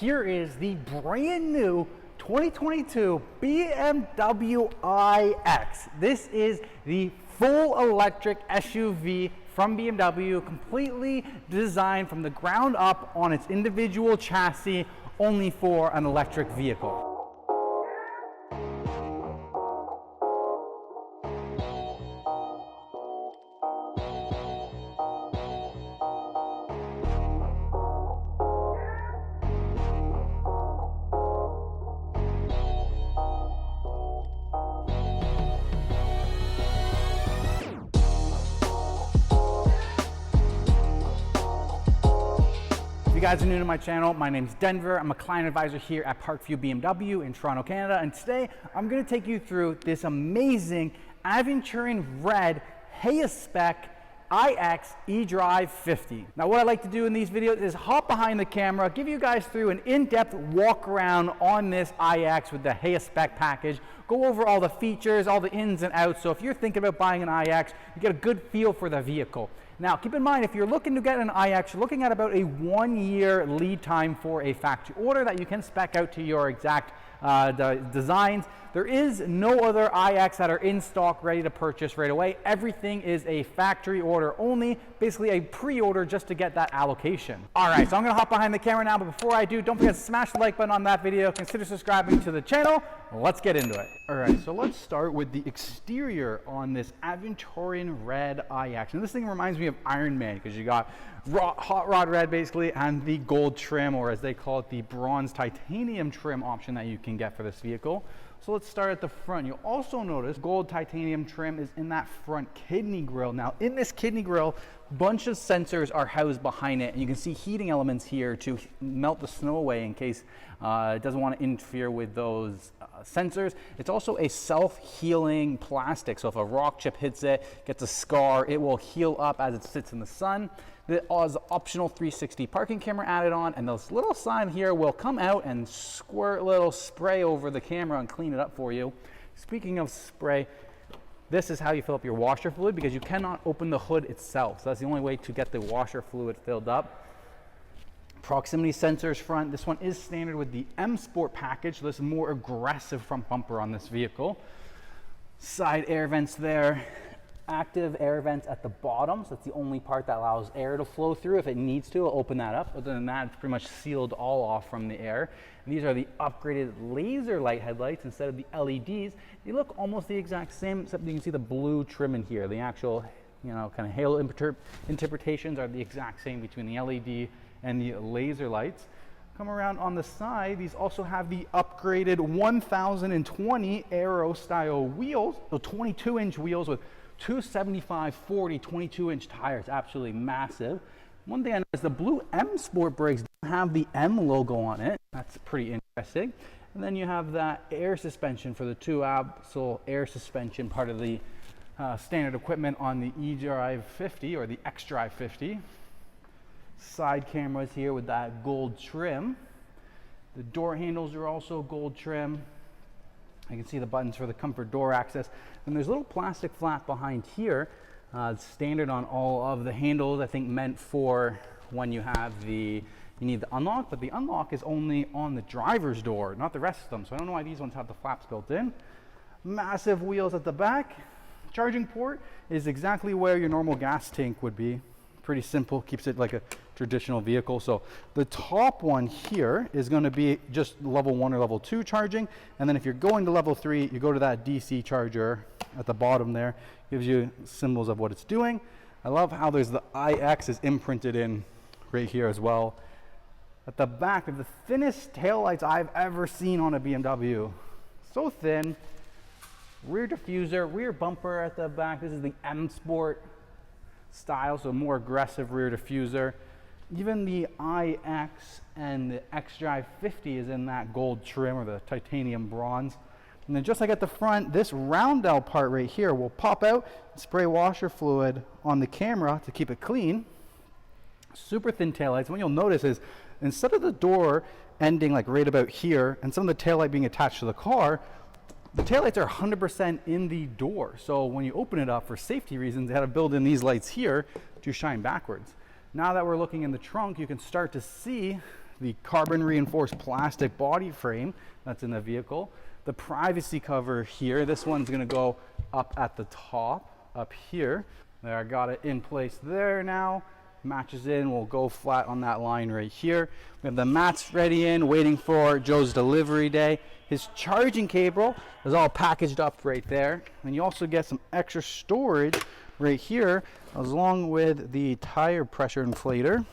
here is the brand new 2022 BMW iX. This is the full electric SUV from BMW, completely designed from the ground up on its individual chassis, only for an electric vehicle. If you guys are new to my channel, my name's Denver. I'm a client advisor here at Parkview BMW in Toronto, Canada, and today I'm going to take you through this amazing Aventurine red HEA spec iX xDrive50. Now what I like to do in these videos is hop behind the camera, give you guys through an in-depth walk around on this iX with the HEA spec package, go over all the features, all the ins and outs, so if you're thinking about buying an iX, you get a good feel for the vehicle. Now, keep in mind, if you're looking to get an iX, you're looking at about a 1-year lead time for a factory order that you can spec out to your exact designs. There is no other iX that are in stock ready to purchase right away. Everything is a factory order only, basically a pre-order just to get that allocation. All right, so I'm gonna hop behind the camera now, but before I do, don't forget to smash the like button on that video, consider subscribing to the channel. Let's get into it. All right, so let's start with the exterior on this Aventurine red iX. And this thing reminds me of Iron Man because you got hot rod red basically and the gold trim, or as they call it, the bronze titanium trim option that you can get for this vehicle. So let's start at the front. You'll also notice gold titanium trim is in that front kidney grille. Now in this kidney grille, a bunch of sensors are housed behind it, and you can see heating elements here to melt the snow away in case it doesn't want to interfere with those sensors. It's also a self-healing plastic, so if a rock chip hits it, gets a scar, it will heal up as it sits in the sun. There is optional 360 parking camera added on, and this little sign here will come out and squirt a little spray over the camera and clean it up for you. Speaking of spray, this is how you fill up your washer fluid because you cannot open the hood itself. So that's the only way to get the washer fluid filled up. Proximity sensors front. This one is standard with the M Sport package. So this is more aggressive front bumper on this vehicle. Side air vents there. Active air vents at the bottom, so that's the only part that allows air to flow through. If it needs to, it'll open that up. Other than that, it's pretty much sealed all off from the air. And these are the upgraded laser light headlights instead of the LEDs. They look almost the exact same, except you can see the blue trim in here. The actual, kind of halo interpretations are the exact same between the LED and the laser lights. Come around on the side, these also have the upgraded 1020 Aero style wheels, so 22-inch wheels with 275/40 22-inch tires, absolutely massive. One thing I noticed, the blue M Sport brakes don't have the M logo on it. That's pretty interesting. And then you have that air suspension for the 2-axle air suspension, part of the standard equipment on the xDrive50 or the xDrive50. Side cameras here with that gold trim. The door handles are also gold trim. You can see the buttons for the comfort door access. And there's a little plastic flap behind here, standard on all of the handles, I think meant for when you have you need the unlock, but the unlock is only on the driver's door, not the rest of them. So I don't know why these ones have the flaps built in. Massive wheels at the back. Charging port is exactly where your normal gas tank would be. Pretty simple, keeps it like a traditional vehicle. So the top one here is going to be just level 1 or level 2 charging, and then if you're going to level 3, you go to that DC charger at the bottom there. Gives you symbols of what it's doing. I love how there's the iX is imprinted in right here as well. At the back, we have the thinnest taillights I've ever seen on a BMW. So thin. Rear diffuser, rear bumper at the back. This is the M Sport style, so more aggressive rear diffuser. Even the iX and the xDrive50 is in that gold trim or the titanium bronze. And then just like at the front, this roundel part right here will pop out and spray washer fluid on the camera to keep it clean. Super thin taillights. What you'll notice is instead of the door ending like right about here and some of the taillight being attached to the car, the taillights are 100% in the door. So when you open it up for safety reasons, they had to build in these lights here to shine backwards. Now that we're looking in the trunk, you can start to see the carbon reinforced plastic body frame that's in the vehicle. The privacy cover here, this one's gonna go up at the top, up here. There, I got it in place there now. Matches in, we'll go flat on that line right here. We have the mats ready in, waiting for Joe's delivery day. His charging cable is all packaged up right there. And you also get some extra storage right here, along with the tire pressure inflator.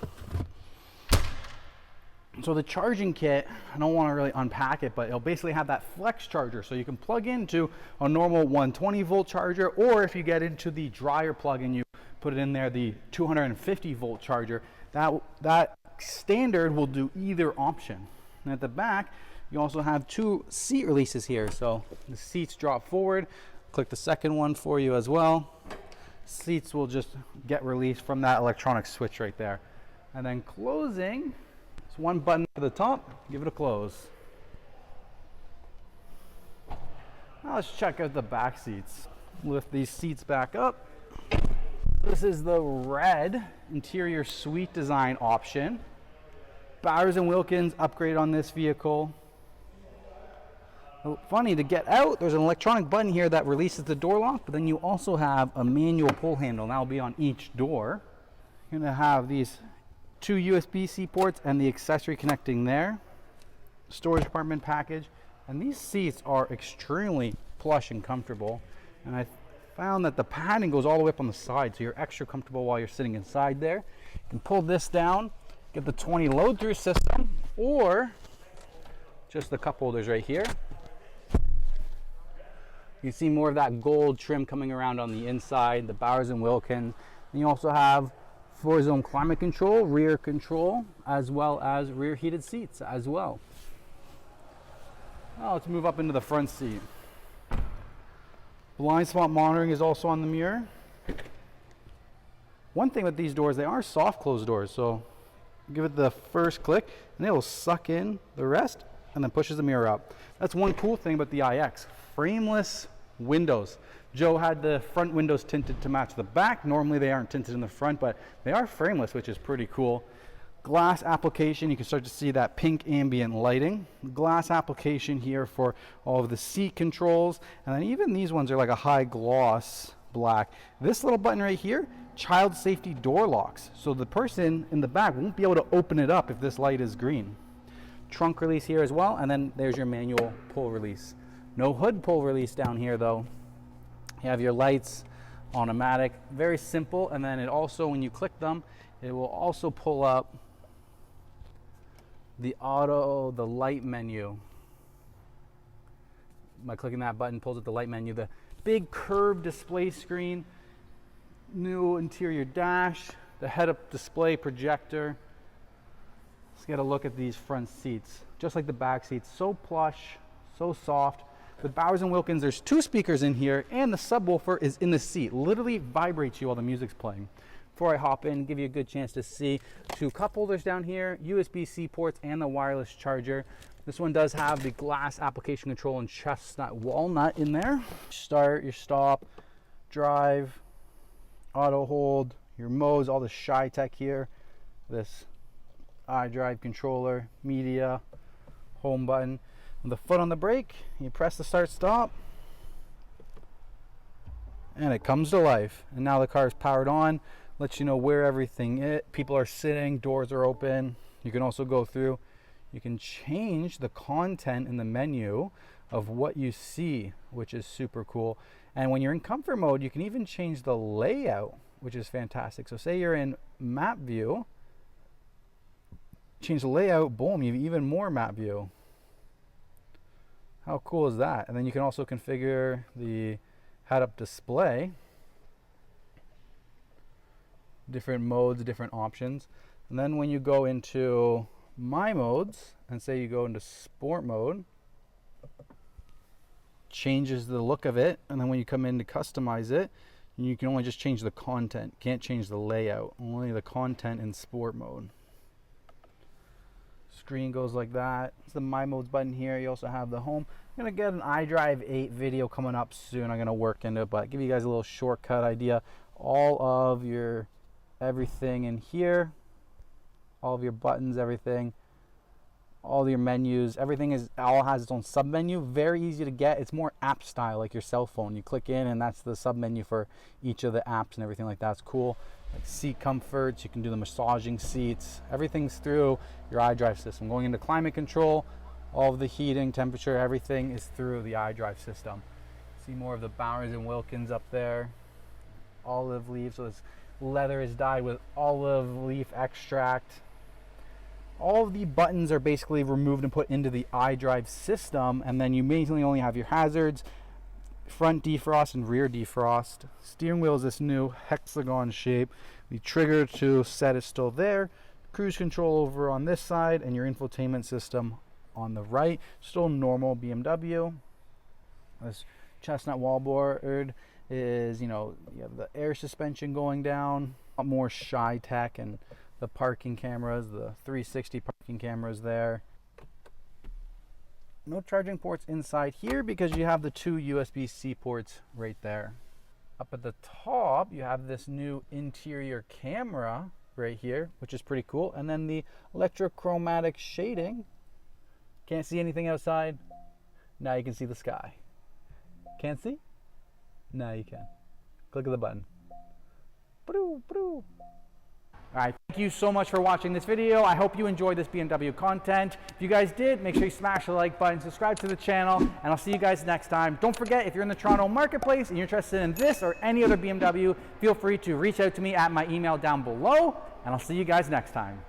So the charging kit, I don't want to really unpack it, but it'll basically have that flex charger. So you can plug into a normal 120 volt charger, or if you get into the dryer plug and you put it in there, the 250 volt charger, that standard will do either option. And at the back, you also have two seat releases here. So the seats drop forward. Click the second one for you as well. Seats will just get released from that electronic switch right there. And then closing, it's one button at the top, give it a close. Now let's check out the back seats. Lift these seats back up. This is the red interior suite design option. Bowers & Wilkins upgrade on this vehicle. Funny, to get out, there's an electronic button here that releases the door lock, but then you also have a manual pull handle, and that'll be on each door. You're gonna have these two USB-C ports and the accessory connecting there. Storage compartment package. And these seats are extremely plush and comfortable. And I found that the padding goes all the way up on the side, so you're extra comfortable while you're sitting inside there. You can pull this down, get the 20 load through system, or just the cup holders right here. You see more of that gold trim coming around on the inside, the Bowers & Wilkins. And you also have 4-zone climate control, rear control, as well as rear heated seats as well. Now let's move up into the front seat. Blind spot monitoring is also on the mirror. One thing with these doors, they are soft close doors, so give it the first click and it will suck in the rest and then pushes the mirror up. That's one cool thing about the iX, frameless windows. Joe had the front windows tinted to match the back. Normally they aren't tinted in the front, but they are frameless, which is pretty cool. Glass application, you can start to see that pink ambient lighting. Glass application here for all of the seat controls. And then even these ones are like a high gloss black. This little button right here, child safety door locks. So the person in the back won't be able to open it up if this light is green. Trunk release here as well. And then there's your manual pull release. No hood pull release down here though. You have your lights, automatic, very simple. And then it also, when you click them, it will also pull up the light menu. By clicking that button, pulls up the light menu. The big curved display screen, new interior dash, the head-up display projector. Let's get a look at these front seats. Just like the back seats, so plush, so soft. With Bowers & Wilkins, there's two speakers in here, and the subwoofer is in the seat. Literally vibrates you while the music's playing. Before I hop in, give you a good chance to see two cup holders down here, USB-C ports, and the wireless charger. This one does have the glass application control and chestnut walnut in there. Start, your stop, drive, auto hold, your modes, all the shy tech here. This iDrive controller, media, home button. With the foot on the brake, you press the start stop, and it comes to life. And now the car is powered on, lets you know where everything people are sitting, doors are open. You can also go through, you can change the content in the menu of what you see, which is super cool. And when you're in comfort mode, you can even change the layout, which is fantastic. So say you're in map view, change the layout, boom, you have even more map view. How cool is that? And then you can also configure the head-up display, different modes, different options. And then when you go into my modes and say you go into sport mode, changes the look of it. And then when you come in to customize it, you can only just change the content, can't change the layout, only the content in sport mode. Screen goes like that. It's the My Modes button here. You also have the home. I'm gonna get an iDrive 8 video coming up soon. I'm gonna work into it, but give you guys a little shortcut idea. All of your everything in here, all of your buttons, everything. all your menus, everything all has its own sub menu. Very easy to get. It's more app style, like your cell phone. You click in and that's the sub menu for each of the apps and everything like that. It's cool. Like seat comforts, you can do the massaging seats. Everything's through your iDrive system. Going into climate control, all of the heating, temperature, everything is through the iDrive system. See more of the Bowers and Wilkins up there. Olive leaf, so this leather is dyed with olive leaf extract. All of the buttons are basically removed and put into the iDrive system, and then you basically only have your hazards, front defrost and rear defrost. Steering wheel is this new hexagon shape. The trigger to set is still there. Cruise control over on this side, and your infotainment system on the right. Still normal BMW. This chestnut wallboard is, you have the air suspension going down. A lot more shy tech and the parking cameras, the 360 parking cameras there. No charging ports inside here because you have the 2 USB-C ports right there. Up at the top, you have this new interior camera right here, which is pretty cool. And then the electrochromatic shading. Can't see anything outside. Now you can see the sky. Can't see? Now you can. Click of the button. Alright, thank you so much for watching this video. I hope you enjoyed this BMW content. If you guys did, make sure you smash the like button, subscribe to the channel, and I'll see you guys next time. Don't forget, if you're in the Toronto marketplace and you're interested in this or any other BMW, feel free to reach out to me at my email down below, and I'll see you guys next time.